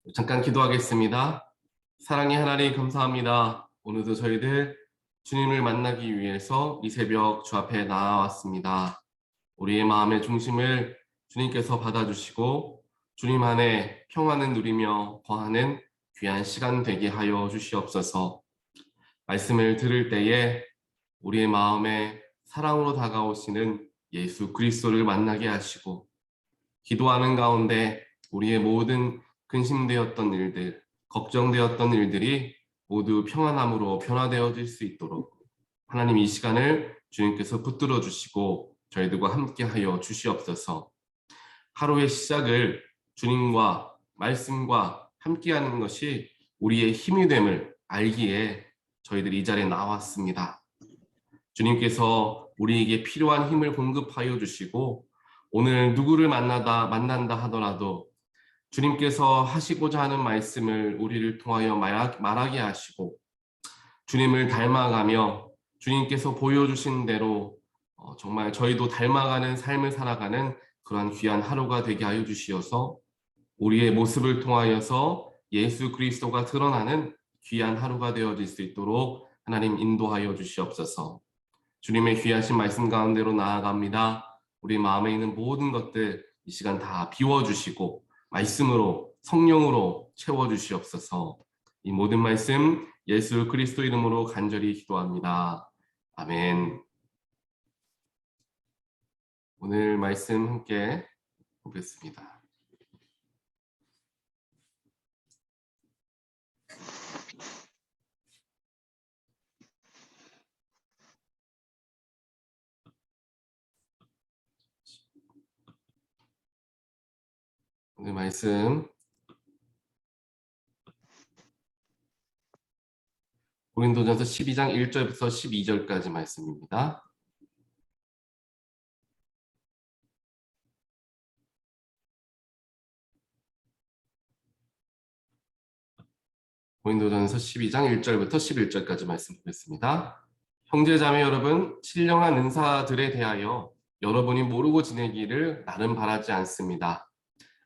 잠깐 기도하겠습니다. 사랑의 하나님 감사합니다. 오늘도 저희들 주님을 만나기 위해서 이 새벽 주 앞에 나왔습니다. 우리의 마음의 중심을 주님께서 받아주시고 주님 안에 평안을 누리며 거하는 귀한 시간 되게 하여 주시옵소서. 말씀을 들을 때에 우리의 마음에 사랑으로 다가오시는 예수 그리스도를 만나게 하시고 기도하는 가운데 우리의 모든 근심되었던 일들, 걱정되었던 일들이 모두 평안함으로 변화되어질 수 있도록 하나님 이 시간을 주님께서 붙들어 주시고 저희들과 함께 하여 주시옵소서. 하루의 시작을 주님과 말씀과 함께하는 것이 우리의 힘이 됨을 알기에 저희들이 이 자리에 나왔습니다. 주님께서 우리에게 필요한 힘을 공급하여 주시고 오늘 누구를 만난다 하더라도 주님께서 하시고자 하는 말씀을 우리를 통하여 말하게 하시고 주님을 닮아가며 주님께서 보여주신 대로 정말 저희도 닮아가는 삶을 살아가는 그러한 귀한 하루가 되게 하여 주시어서 우리의 모습을 통하여서 예수 그리스도가 드러나는 귀한 하루가 되어질 수 있도록 하나님 인도하여 주시옵소서. 주님의 귀하신 말씀 가운데로 나아갑니다. 우리 마음에 있는 모든 것들 이 시간 다 비워주시고 말씀으로 성령으로 채워주시옵소서. 이 모든 말씀 예수 그리스도 이름으로 간절히 기도합니다. 아멘. 오늘 말씀 함께 보겠습니다. 오늘 말씀 고린도전서 12장 1절부터 12절까지 말씀입니다. 고린도전서 12장 1절부터 11절까지 말씀 보겠습니다. 형제자매 여러분, 신령한 은사들에 대하여 여러분이 모르고 지내기를 나는 바라지 않습니다.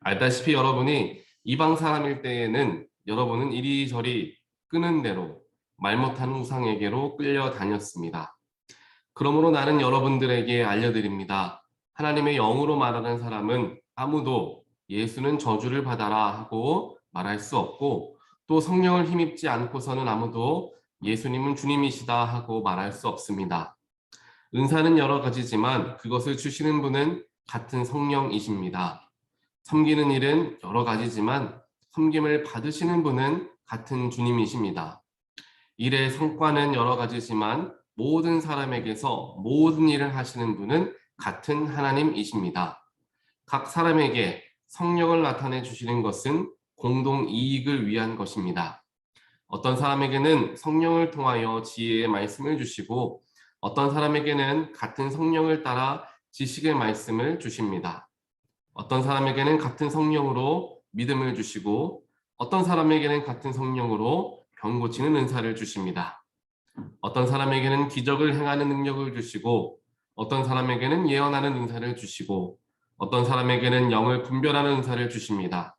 알다시피 여러분이 이방 사람일 때에는 여러분은 이리저리 끄는 대로 말 못하는 우상에게로 끌려다녔습니다. 그러므로 나는 여러분들에게 알려드립니다. 하나님의 영으로 말하는 사람은 아무도 예수는 저주를 받아라 하고 말할 수 없고 또 성령을 힘입지 않고서는 아무도 예수님은 주님이시다 하고 말할 수 없습니다. 은사는 여러 가지지만 그것을 주시는 분은 같은 성령이십니다. 섬기는 일은 여러 가지지만 섬김을 받으시는 분은 같은 주님이십니다. 일의 성과는 여러 가지지만 모든 사람에게서 모든 일을 하시는 분은 같은 하나님이십니다. 각 사람에게 성령을 나타내 주시는 것은 공동 이익을 위한 것입니다. 어떤 사람에게는 성령을 통하여 지혜의 말씀을 주시고 어떤 사람에게는 같은 성령을 따라 지식의 말씀을 주십니다. 어떤 사람에게는 같은 성령으로 믿음을 주시고 어떤 사람에게는 같은 성령으로 병 고치는 은사를 주십니다. 어떤 사람에게는 기적을 행하는 능력을 주시고 어떤 사람에게는 예언하는 은사를 주시고 어떤 사람에게는 영을 분별하는 은사를 주십니다.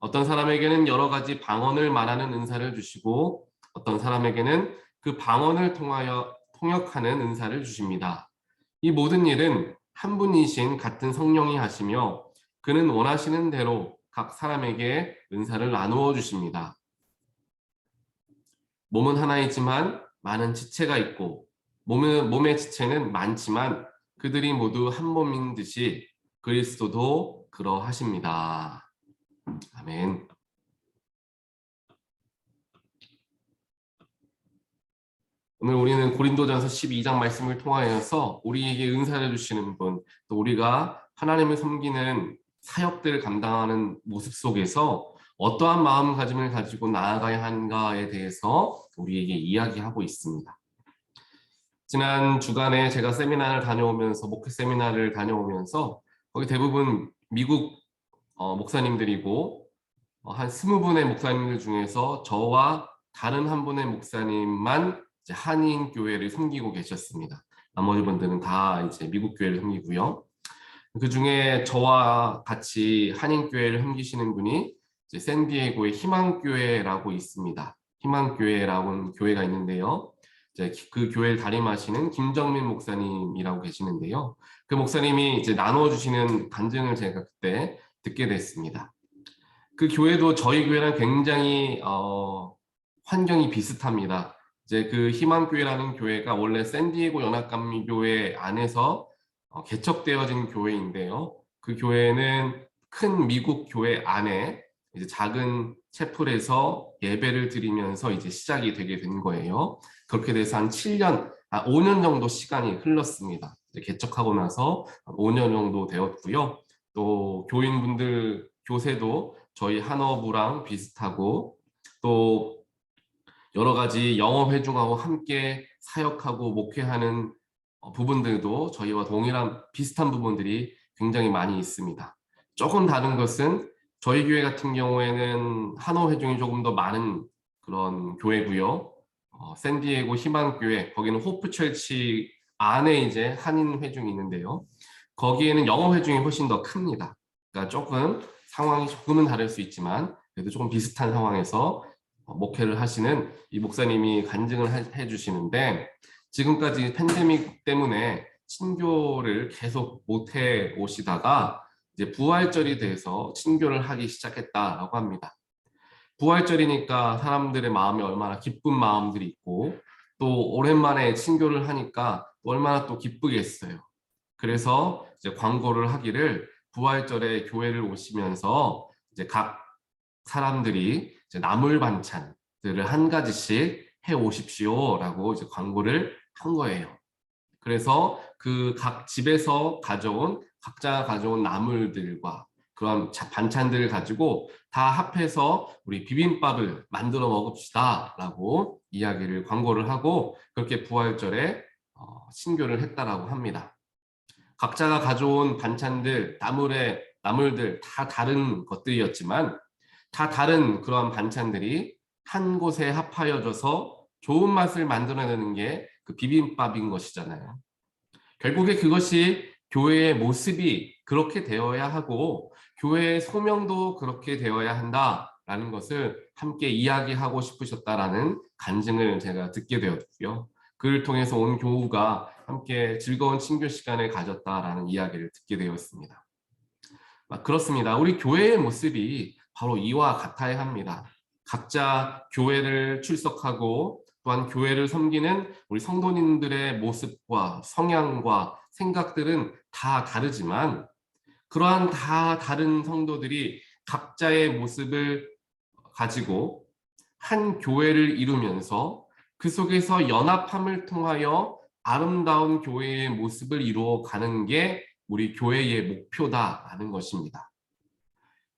어떤 사람에게는 여러 가지 방언을 말하는 은사를 주시고 어떤 사람에게는 그 방언을 통하여 통역하는 은사를 주십니다. 이 모든 일은 한 분이신 같은 성령이 하시며 그는 원하시는 대로 각 사람에게 은사를 나누어 주십니다. 몸은 하나이지만 많은 지체가 있고 몸의 지체는 많지만 그들이 모두 한 몸인 듯이 그리스도도 그러하십니다. 아멘. 오늘 우리는 고린도전서 12장 말씀을 통하여서 우리에게 은사를 주시는 분, 또 우리가 하나님을 섬기는 사역들을 감당하는 모습 속에서 어떠한 마음가짐을 가지고 나아가야 하는가에 대해서 우리에게 이야기하고 있습니다. 지난 주간에 제가 세미나를 다녀오면서 목회 세미나를 다녀오면서 거기 대부분 미국 목사님들이고 한 20분의 목사님들 중에서 저와 다른 한 분의 목사님만 이제 한인 교회를 섬기고 계셨습니다. 나머지 분들은 다 이제 미국 교회를 섬기고요. 그 중에 저와 같이 한인 교회를 섬기시는 분이 이제 샌디에고의 희망교회라고 있습니다. 희망교회라는 교회가 있는데요. 이제 그 교회를 담임하시는 김정민 목사님이라고 계시는데요. 그 목사님이 이제 나눠주시는 간증을 제가 그때 듣게 됐습니다. 그 교회도 저희 교회랑 굉장히 환경이 비슷합니다. 이제 그 희망교회라는 교회가 원래 샌디에고 연합감리교회 안에서 개척되어진 교회인데요. 그 교회는 큰 미국 교회 안에 이제 작은 채플에서 예배를 드리면서 이제 시작이 되게 된 거예요. 그렇게 돼서 한 5년 정도 시간이 흘렀습니다. 이제 개척하고 나서 5년 정도 되었고요. 또 교인분들 교세도 저희 한어부랑 비슷하고 또 여러 가지 영어 회중하고 함께 사역하고 목회하는 부분들도 저희와 동일한 비슷한 부분들이 굉장히 많이 있습니다. 조금 다른 것은 저희 교회 같은 경우에는 한어 회중이 조금 더 많은 그런 교회고요. 샌디에고 희망교회 거기는 호프철치 안에 이제 한인 회중이 있는데요. 거기에는 영어 회중이 훨씬 더 큽니다. 그러니까 조금 상황이 조금은 다를 수 있지만 그래도 조금 비슷한 상황에서 목회를 하시는 이 목사님이 간증을 해주시는데 지금까지 팬데믹 때문에 친교를 계속 못해 오시다가 이제 부활절이 돼서 친교를 하기 시작했다라고 합니다. 부활절이니까 사람들의 마음이 얼마나 기쁜 마음들이 있고 또 오랜만에 친교를 하니까 얼마나 또 기쁘겠어요. 그래서 이제 광고를 하기를 부활절에 교회를 오시면서 이제 각 사람들이 이제 나물 반찬들을 한 가지씩 해 오십시오라고 이제 광고를 한 거예요. 그래서 그 각 집에서 각자 가져온 나물들과 그런 반찬들을 가지고 다 합해서 우리 비빔밥을 만들어 먹읍시다라고 광고를 하고 그렇게 부활절에 신교를 했다라고 합니다. 각자가 가져온 반찬들, 나물들 다 다른 것들이었지만 다 다른 그런 반찬들이 한 곳에 합하여져서 좋은 맛을 만들어내는 게 그 비빔밥인 것이잖아요. 결국에 그것이 교회의 모습이 그렇게 되어야 하고 교회의 소명도 그렇게 되어야 한다라는 것을 함께 이야기하고 싶으셨다라는 간증을 제가 듣게 되었고요. 그를 통해서 온 교우가 함께 즐거운 친교 시간을 가졌다라는 이야기를 듣게 되었습니다. 그렇습니다. 우리 교회의 모습이 바로 이와 같아야 합니다. 각자 교회를 출석하고 또한 교회를 섬기는 우리 성도님들의 모습과 성향과 생각들은 다 다르지만 그러한 다 다른 성도들이 각자의 모습을 가지고 한 교회를 이루면서 그 속에서 연합함을 통하여 아름다운 교회의 모습을 이루어 가는 게 우리 교회의 목표다라는 것입니다.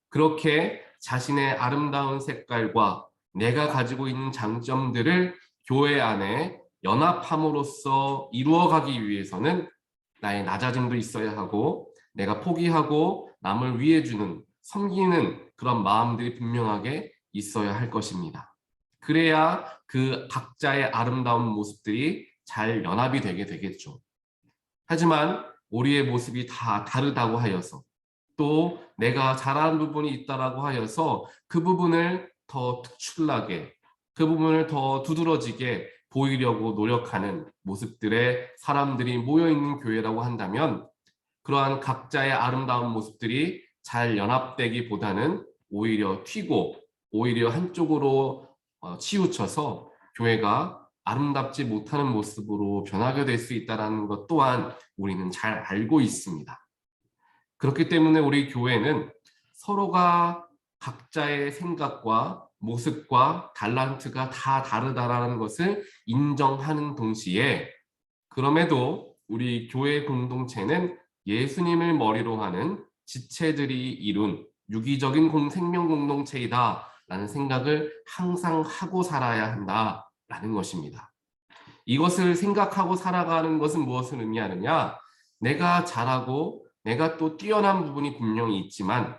그렇게 자신의 아름다운 색깔과 내가 가지고 있는 장점들을 교회 안에 연합함으로써 이루어가기 위해서는 나의 낮아짐도 있어야 하고 내가 포기하고 남을 위해주는 섬기는 그런 마음들이 분명하게 있어야 할 것입니다. 그래야 그 각자의 아름다운 모습들이 잘 연합이 되게 되겠죠. 하지만 우리의 모습이 다 다르다고 하여서 또 내가 잘하는 부분이 있다라고 하여서 그 부분을 더 특출나게 그 부분을 더 두드러지게 보이려고 노력하는 모습들의 사람들이 모여있는 교회라고 한다면 그러한 각자의 아름다운 모습들이 잘 연합되기보다는 오히려 튀고 오히려 한쪽으로 치우쳐서 교회가 아름답지 못하는 모습으로 변하게 될 수 있다는 것 또한 우리는 잘 알고 있습니다. 그렇기 때문에 우리 교회는 서로가 각자의 생각과 모습과 달란트가 다 다르다라는 것을 인정하는 동시에 그럼에도 우리 교회 공동체는 예수님을 머리로 하는 지체들이 이룬 유기적인 생명 공동체이다라는 생각을 항상 하고 살아야 한다라는 것입니다. 이것을 생각하고 살아가는 것은 무엇을 의미하느냐? 내가 잘하고 내가 또 뛰어난 부분이 분명히 있지만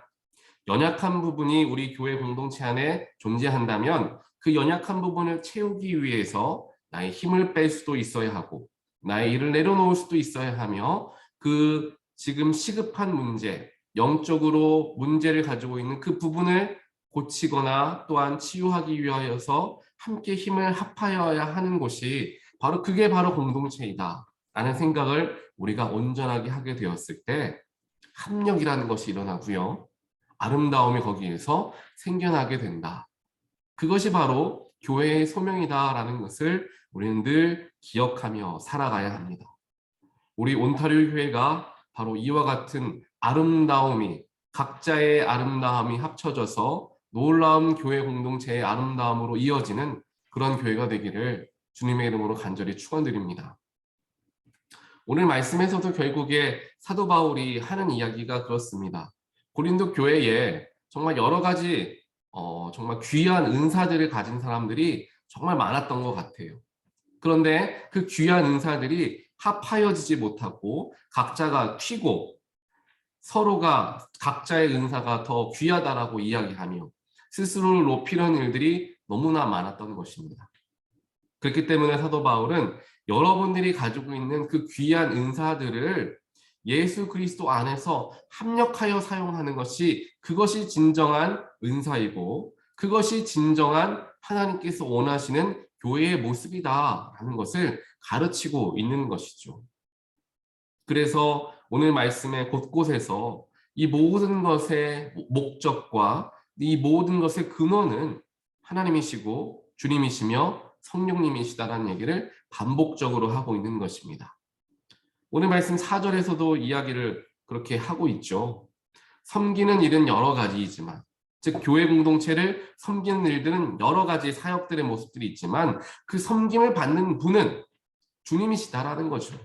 연약한 부분이 우리 교회 공동체 안에 존재한다면 그 연약한 부분을 채우기 위해서 나의 힘을 뺄 수도 있어야 하고 나의 일을 내려놓을 수도 있어야 하며 그 지금 시급한 문제, 영적으로 문제를 가지고 있는 그 부분을 고치거나 또한 치유하기 위하여서 함께 힘을 합하여야 하는 곳이 그게 바로 공동체이다 라는 생각을 우리가 온전하게 하게 되었을 때 합력이라는 것이 일어나고요. 아름다움이 거기에서 생겨나게 된다. 그것이 바로 교회의 소명이다라는 것을 우리는 늘 기억하며 살아가야 합니다. 우리 온타리오 교회가 바로 이와 같은 아름다움이 각자의 아름다움이 합쳐져서 놀라운 교회 공동체의 아름다움으로 이어지는 그런 교회가 되기를 주님의 이름으로 간절히 축원드립니다. 오늘 말씀에서도 결국에 사도 바울이 하는 이야기가 그렇습니다. 고린도 교회에 정말 여러 가지 정말 귀한 은사들을 가진 사람들이 정말 많았던 것 같아요. 그런데 그 귀한 은사들이 합하여지지 못하고 각자가 튀고 서로가 각자의 은사가 더 귀하다라고 이야기하며 스스로를 높이려는 일들이 너무나 많았던 것입니다. 그렇기 때문에 사도 바울은 여러분들이 가지고 있는 그 귀한 은사들을 예수 그리스도 안에서 합력하여 사용하는 그것이 진정한 은사이고 그것이 진정한 하나님께서 원하시는 교회의 모습이다라는 것을 가르치고 있는 것이죠. 그래서 오늘 말씀의 곳곳에서 이 모든 것의 목적과 이 모든 것의 근원은 하나님이시고 주님이시며 성령님이시다라는 얘기를 반복적으로 하고 있는 것입니다. 오늘 말씀 4절에서도 이야기를 그렇게 하고 있죠. 섬기는 일은 여러 가지이지만, 즉 교회 공동체를 섬기는 일들은 여러 가지 사역들의 모습들이 있지만 그 섬김을 받는 분은 주님이시다라는 거죠.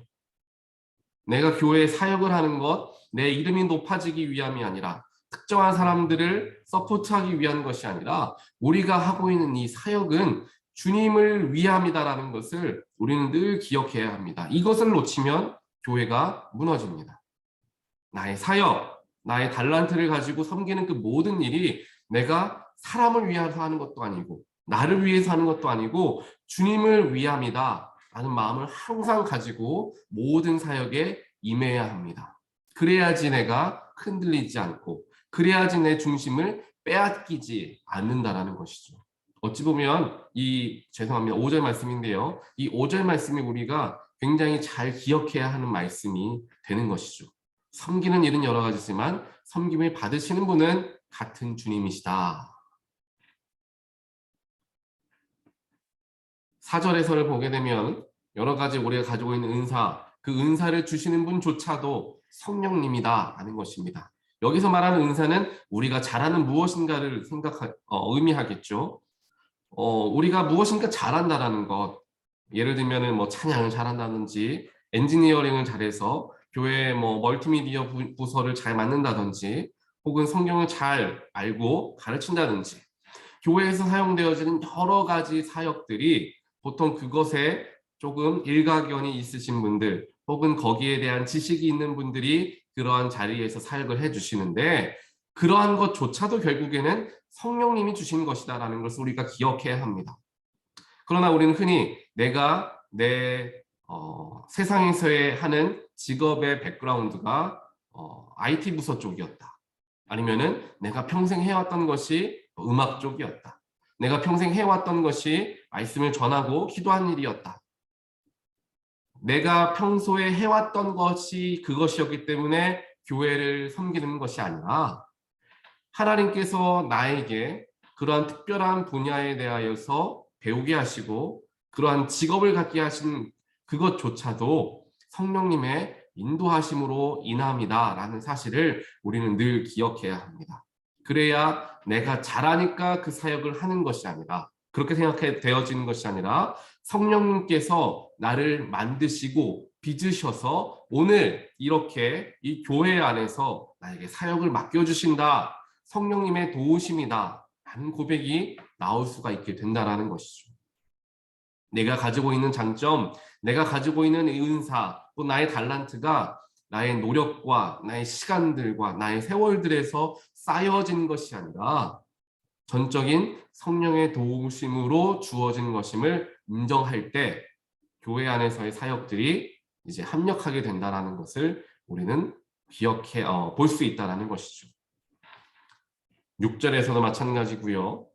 내가 교회에 사역을 하는 것, 내 이름이 높아지기 위함이 아니라 특정한 사람들을 서포트하기 위한 것이 아니라 우리가 하고 있는 이 사역은 주님을 위함이다라는 것을 우리는 늘 기억해야 합니다. 이것을 놓치면 교회가 무너집니다. 나의 사역, 나의 달란트를 가지고 섬기는 그 모든 일이 내가 사람을 위해서 하는 것도 아니고 나를 위해서 하는 것도 아니고 주님을 위함이다 라는 마음을 항상 가지고 모든 사역에 임해야 합니다. 그래야지 내가 흔들리지 않고 그래야지 내 중심을 빼앗기지 않는다라는 것이죠. 어찌 보면 죄송합니다. 5절 말씀인데요. 이 5절 말씀이 우리가 굉장히 잘 기억해야 하는 말씀이 되는 것이죠. 섬기는 일은 여러 가지지만 섬김을 받으시는 분은 같은 주님이시다. 4절에서를 보게 되면 여러 가지 우리가 가지고 있는 은사, 그 은사를 주시는 분조차도 성령님이다 라는 것입니다. 여기서 말하는 은사는 우리가 잘하는 무엇인가를 의미하겠죠. 우리가 무엇인가 잘한다라는 것, 예를 들면은 뭐 찬양을 잘한다든지 엔지니어링을 잘해서 교회 멀티미디어 부서를 잘 맡는다든지 혹은 성경을 잘 알고 가르친다든지 교회에서 사용되어지는 여러 가지 사역들이 보통 그것에 조금 일가견이 있으신 분들 혹은 거기에 대한 지식이 있는 분들이 그러한 자리에서 사역을 해주시는데 그러한 것조차도 결국에는 성령님이 주신 것이다라는 것을 우리가 기억해야 합니다. 그러나 우리는 흔히 내가 내 세상에서의 하는 직업의 백그라운드가 IT 부서 쪽이었다. 아니면은 내가 평생 해왔던 것이 음악 쪽이었다. 내가 평생 해왔던 것이 말씀을 전하고 기도한 일이었다. 내가 평소에 해왔던 것이 그것이었기 때문에 교회를 섬기는 것이 아니라 하나님께서 나에게 그러한 특별한 분야에 대하여서 배우게 하시고 그러한 직업을 갖게 하신 그것조차도 성령님의 인도하심으로 인함이다라는 사실을 우리는 늘 기억해야 합니다. 그래야 내가 잘하니까 그 사역을 하는 것이 아니라 그렇게 생각해 되어지는 것이 아니라 성령님께서 나를 만드시고 빚으셔서 오늘 이렇게 이 교회 안에서 나에게 사역을 맡겨주신다. 성령님의 도우심이다 라는 고백이 나올 수가 있게 된다라는 것이죠. 내가 가지고 있는 장점, 내가 가지고 있는 은사, 또 나의 달란트가 나의 노력과 나의 시간들과 나의 세월들에서 쌓여진 것이 아니라 전적인 성령의 도우심으로 주어진 것임을 인정할 때 교회 안에서의 사역들이 이제 합력하게 된다라는 것을 우리는 볼 수 있다라는 것이죠. 6절에서도 마찬가지고요.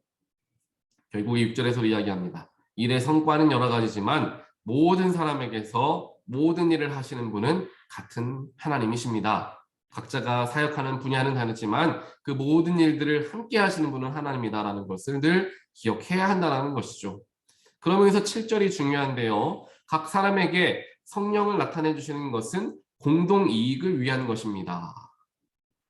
결국 이 6절에서 이야기합니다. 일의 성과는 여러 가지지만 모든 사람에게서 모든 일을 하시는 분은 같은 하나님이십니다. 각자가 사역하는 분야는 다르지만 그 모든 일들을 함께 하시는 분은 하나님이다라는 것을 늘 기억해야 한다는 것이죠. 그러면서 7절이 중요한데요. 각 사람에게 성령을 나타내 주시는 것은 공동 이익을 위한 것입니다.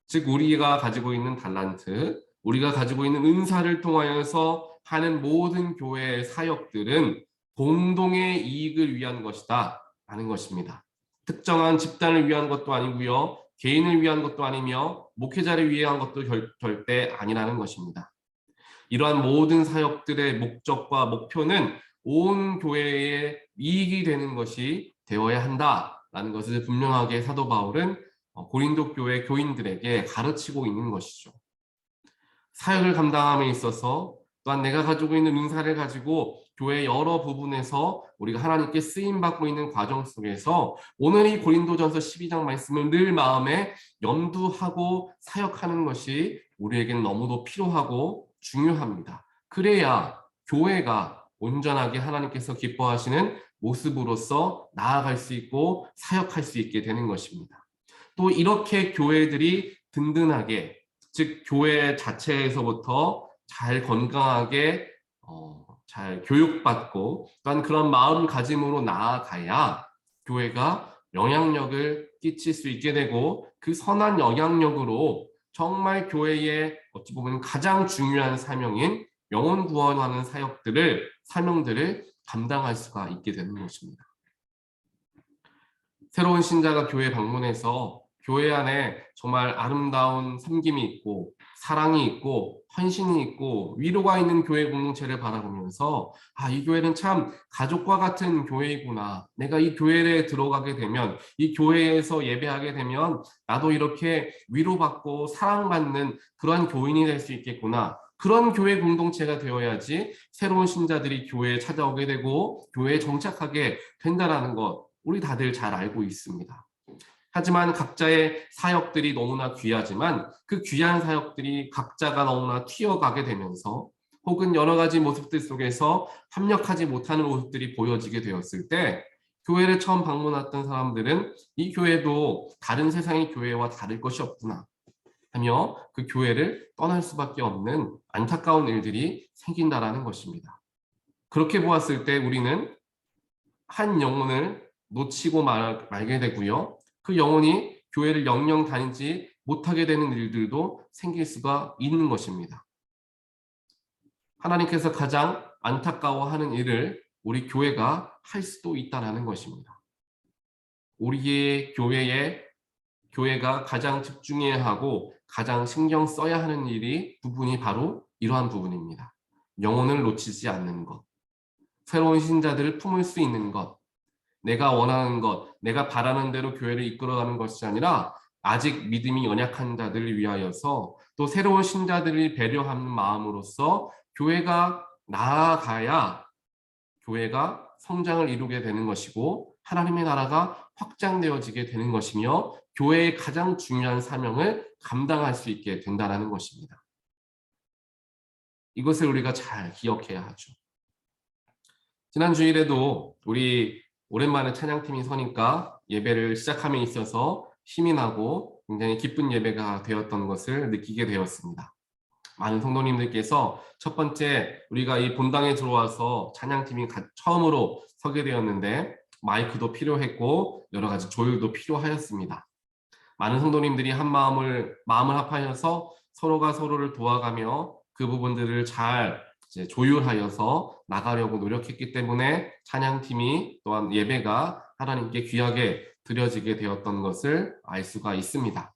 즉 우리가 가지고 있는 달란트, 우리가 가지고 있는 은사를 통하여서 하는 모든 교회의 사역들은 공동의 이익을 위한 것이다 라는 것입니다. 특정한 집단을 위한 것도 아니고요. 개인을 위한 것도 아니며 목회자를 위한 것도 절대 아니라는 것입니다. 이러한 모든 사역들의 목적과 목표는 온 교회의 이익이 되는 것이 되어야 한다라는 것을 분명하게 사도 바울은 고린도 교회 교인들에게 가르치고 있는 것이죠. 사역을 감당함에 있어서 또한 내가 가지고 있는 은사를 가지고 교회 여러 부분에서 우리가 하나님께 쓰임받고 있는 과정 속에서 오늘 이 고린도전서 12장 말씀을 늘 마음에 염두하고 사역하는 것이 우리에게는 너무도 필요하고 중요합니다. 그래야 교회가 온전하게 하나님께서 기뻐하시는 모습으로서 나아갈 수 있고 사역할 수 있게 되는 것입니다. 또 이렇게 교회들이 든든하게, 즉 교회 자체에서부터 잘 건강하게 잘 교육받고 또한 그런 마음가짐으로 나아가야 교회가 영향력을 끼칠 수 있게 되고 그 선한 영향력으로 정말 교회의 어찌 보면 가장 중요한 사명인 영혼 구원하는 사명들을 감당할 수가 있게 되는 것입니다. 새로운 신자가 교회 방문해서 교회 안에 정말 아름다운 섬김이 있고 사랑이 있고 헌신이 있고 위로가 있는 교회 공동체를 바라보면서 이 교회는 참 가족과 같은 교회이구나. 내가 이 교회에 들어가게 되면 이 교회에서 예배하게 되면 나도 이렇게 위로받고 사랑받는 그러한 교인이 될 수 있겠구나. 그런 교회 공동체가 되어야지 새로운 신자들이 교회에 찾아오게 되고 교회에 정착하게 된다는 것 우리 다들 잘 알고 있습니다. 하지만 각자의 사역들이 너무나 귀하지만 그 귀한 사역들이 각자가 너무나 튀어가게 되면서 혹은 여러 가지 모습들 속에서 합력하지 못하는 모습들이 보여지게 되었을 때 교회를 처음 방문했던 사람들은 이 교회도 다른 세상의 교회와 다를 것이 없구나 하며 그 교회를 떠날 수밖에 없는 안타까운 일들이 생긴다라는 것입니다. 그렇게 보았을 때 우리는 한 영혼을 놓치고 말게 되고요. 그 영혼이 교회를 영영 다니지 못하게 되는 일들도 생길 수가 있는 것입니다. 하나님께서 가장 안타까워하는 일을 우리 교회가 할 수도 있다는 것입니다. 우리의 교회가 가장 집중해야 하고 가장 신경 써야 하는 부분이 바로 이러한 부분입니다. 영혼을 놓치지 않는 것, 새로운 신자들을 품을 수 있는 것, 내가 원하는 것, 내가 바라는 대로 교회를 이끌어가는 것이 아니라 아직 믿음이 연약한 자들을 위하여서 또 새로운 신자들을 배려하는 마음으로서 교회가 나아가야 교회가 성장을 이루게 되는 것이고 하나님의 나라가 확장되어지게 되는 것이며 교회의 가장 중요한 사명을 감당할 수 있게 된다는 것입니다. 이것을 우리가 잘 기억해야 하죠. 지난 주일에도 우리 오랜만에 찬양팀이 서니까 예배를 시작함에 있어서 힘이 나고 굉장히 기쁜 예배가 되었던 것을 느끼게 되었습니다. 많은 성도님들께서 첫 번째 우리가 이 본당에 들어와서 찬양팀이 처음으로 서게 되었는데 마이크도 필요했고 여러 가지 조율도 필요하였습니다. 많은 성도님들이 한 마음을 합하여서 서로가 서로를 도와가며 그 부분들을 잘 조율하여서 나가려고 노력했기 때문에 찬양팀이 또한 예배가 하나님께 귀하게 드려지게 되었던 것을 알 수가 있습니다.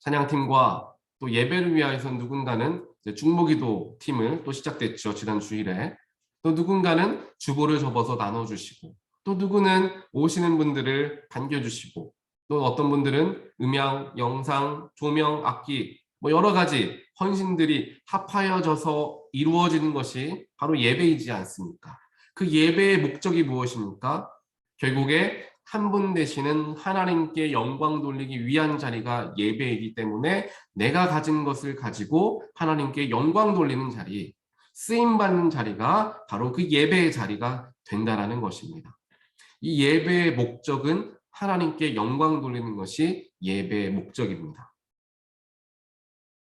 찬양팀과 또 예배를 위하여서 누군가는 중보기도 팀을 또 시작됐죠. 지난 주일에. 또 누군가는 주보를 접어서 나눠주시고 또 누구는 오시는 분들을 반겨주시고 또 어떤 분들은 음향, 영상, 조명, 악기 여러 가지 헌신들이 합하여져서 이루어지는 것이 바로 예배이지 않습니까? 그 예배의 목적이 무엇입니까? 결국에 한 분 되시는 하나님께 영광 돌리기 위한 자리가 예배이기 때문에 내가 가진 것을 가지고 하나님께 영광 돌리는 자리, 쓰임받는 자리가 바로 그 예배의 자리가 된다는 것입니다. 이 예배의 목적은 하나님께 영광 돌리는 것이 예배의 목적입니다.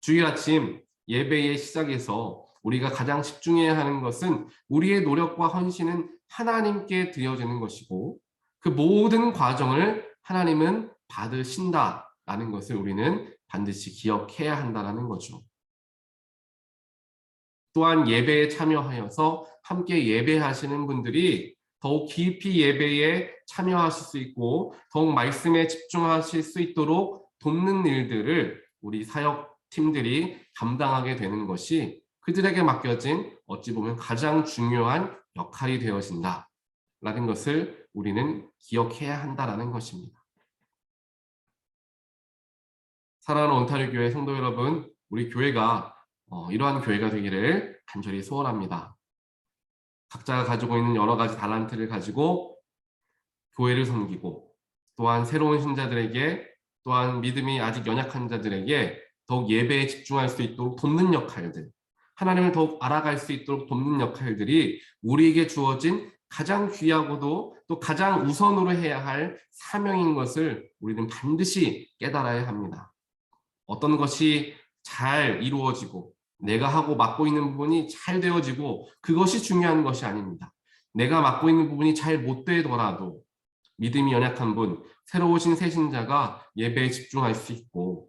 주일 아침 예배의 시작에서 우리가 가장 집중해야 하는 것은 우리의 노력과 헌신은 하나님께 드려지는 것이고 그 모든 과정을 하나님은 받으신다라는 것을 우리는 반드시 기억해야 한다는 거죠. 또한 예배에 참여하여서 함께 예배하시는 분들이 더욱 깊이 예배에 참여하실 수 있고 더욱 말씀에 집중하실 수 있도록 돕는 일들을 우리 사역팀들이 감당하게 되는 것이 그들에게 맡겨진 어찌 보면 가장 중요한 역할이 되어진다라는 것을 우리는 기억해야 한다는 것입니다. 사랑하는 온타리오 교회 성도 여러분, 우리 교회가 이러한 교회가 되기를 간절히 소원합니다. 각자가 가지고 있는 여러 가지 달란트를 가지고 교회를 섬기고 또한 새로운 신자들에게 또한 믿음이 아직 연약한 자들에게 더욱 예배에 집중할 수 있도록 돕는 역할들, 하나님을 더욱 알아갈 수 있도록 돕는 역할들이 우리에게 주어진 가장 귀하고도 또 가장 우선으로 해야 할 사명인 것을 우리는 반드시 깨달아야 합니다. 어떤 것이 잘 이루어지고 내가 하고 맡고 있는 부분이 잘 되어지고 그것이 중요한 것이 아닙니다. 내가 맡고 있는 부분이 잘 못 되더라도 믿음이 연약한 분, 새로 오신 새 신자가 예배에 집중할 수 있고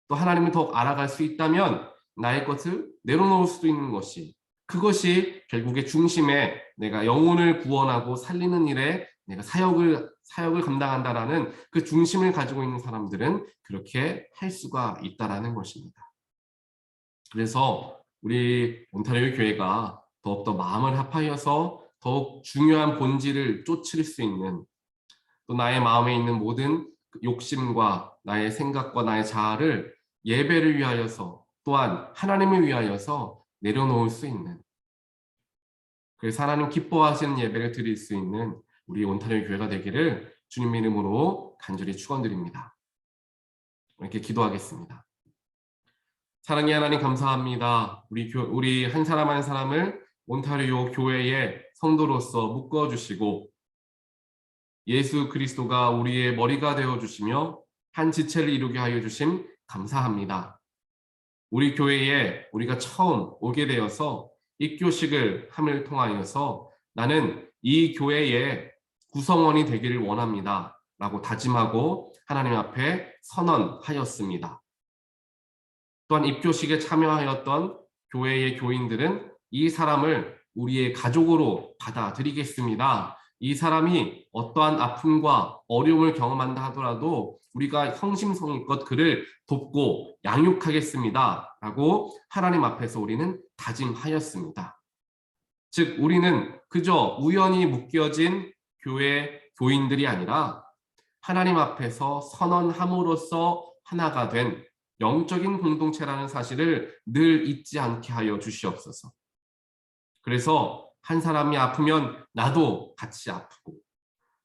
또 하나님을 더욱 알아갈 수 있다면 나의 것을 내려놓을 수도 있는 것이 그것이 결국에 중심에 내가 영혼을 구원하고 살리는 일에 내가 사역을 감당한다라는 그 중심을 가지고 있는 사람들은 그렇게 할 수가 있다라는 것입니다. 그래서 우리 온타리오 교회가 더욱더 마음을 합하여서 더욱 중요한 본질을 쫓을 수 있는 또 나의 마음에 있는 모든 욕심과 나의 생각과 나의 자아를 예배를 위하여서 또한 하나님을 위하여서 내려놓을 수 있는 그래서 하나님 기뻐하시는 예배를 드릴 수 있는 우리 온타리오 교회가 되기를 주님 이름으로 간절히 축원드립니다. 이렇게 기도하겠습니다. 사랑의 하나님 감사합니다. 우리 한 사람 한 사람을 온타리오 교회의 성도로서 묶어주시고 예수 그리스도가 우리의 머리가 되어주시며 한 지체를 이루게 하여 주심 감사합니다. 우리 교회에 우리가 처음 오게 되어서 입교식을 함을 통하여서 나는 이 교회의 구성원이 되기를 원합니다. 라고 다짐하고 하나님 앞에 선언하였습니다. 또한 입교식에 참여하였던 교회의 교인들은 이 사람을 우리의 가족으로 받아들이겠습니다. 이 사람이 어떠한 아픔과 어려움을 경험한다 하더라도 우리가 성심성의껏 그를 돕고 양육하겠습니다. 라고 하나님 앞에서 우리는 다짐하였습니다. 즉 우리는 그저 우연히 묶여진 교회 교인들이 아니라 하나님 앞에서 선언함으로써 하나가 된 영적인 공동체라는 사실을 늘 잊지 않게 하여 주시옵소서. 그래서 한 사람이 아프면 나도 같이 아프고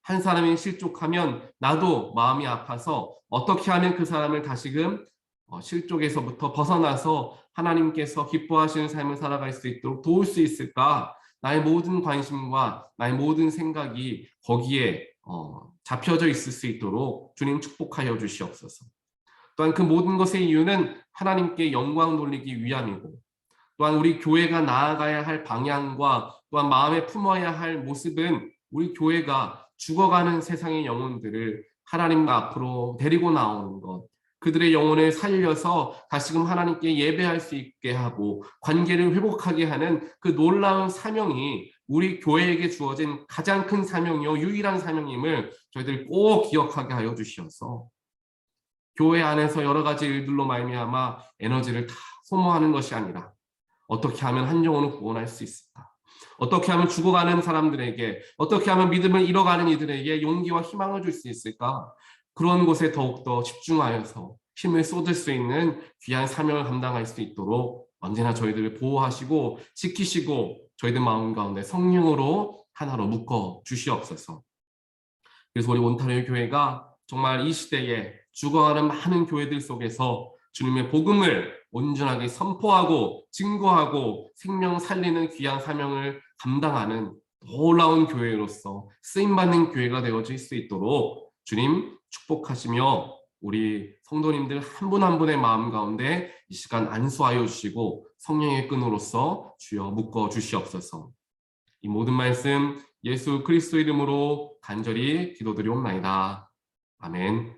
한 사람이 실족하면 나도 마음이 아파서 어떻게 하면 그 사람을 다시금 실족에서부터 벗어나서 하나님께서 기뻐하시는 삶을 살아갈 수 있도록 도울 수 있을까? 나의 모든 관심과 나의 모든 생각이 거기에 잡혀져 있을 수 있도록 주님 축복하여 주시옵소서. 또한 그 모든 것의 이유는 하나님께 영광 돌리기 위함이고 또한 우리 교회가 나아가야 할 방향과 또한 마음에 품어야 할 모습은 우리 교회가 죽어가는 세상의 영혼들을 하나님 앞으로 데리고 나오는 것, 그들의 영혼을 살려서 다시금 하나님께 예배할 수 있게 하고 관계를 회복하게 하는 그 놀라운 사명이 우리 교회에게 주어진 가장 큰 사명이요 유일한 사명임을 저희들 꼭 기억하게 하여 주시어서 교회 안에서 여러 가지 일들로 말미암아 에너지를 다 소모하는 것이 아니라 어떻게 하면 한 영혼을 구원할 수 있을까? 어떻게 하면 죽어가는 사람들에게, 어떻게 하면 믿음을 잃어가는 이들에게 용기와 희망을 줄 수 있을까? 그런 곳에 더욱더 집중하여서 힘을 쏟을 수 있는 귀한 사명을 감당할 수 있도록 언제나 저희들을 보호하시고 지키시고 저희들 마음 가운데 성령으로 하나로 묶어 주시옵소서. 그래서 우리 온타리오 교회가 정말 이 시대에 죽어가는 많은 교회들 속에서 주님의 복음을 온전하게 선포하고 증거하고 생명 살리는 귀한 사명을 감당하는 놀라운 교회로서 쓰임받는 교회가 되어질 수 있도록 주님 축복하시며 우리 성도님들 한 분 한 분의 마음 가운데 이 시간 안수하여 주시고 성령의 끈으로서 주여 묶어 주시옵소서. 이 모든 말씀 예수 그리스도 이름으로 간절히 기도드리옵나이다. 아멘.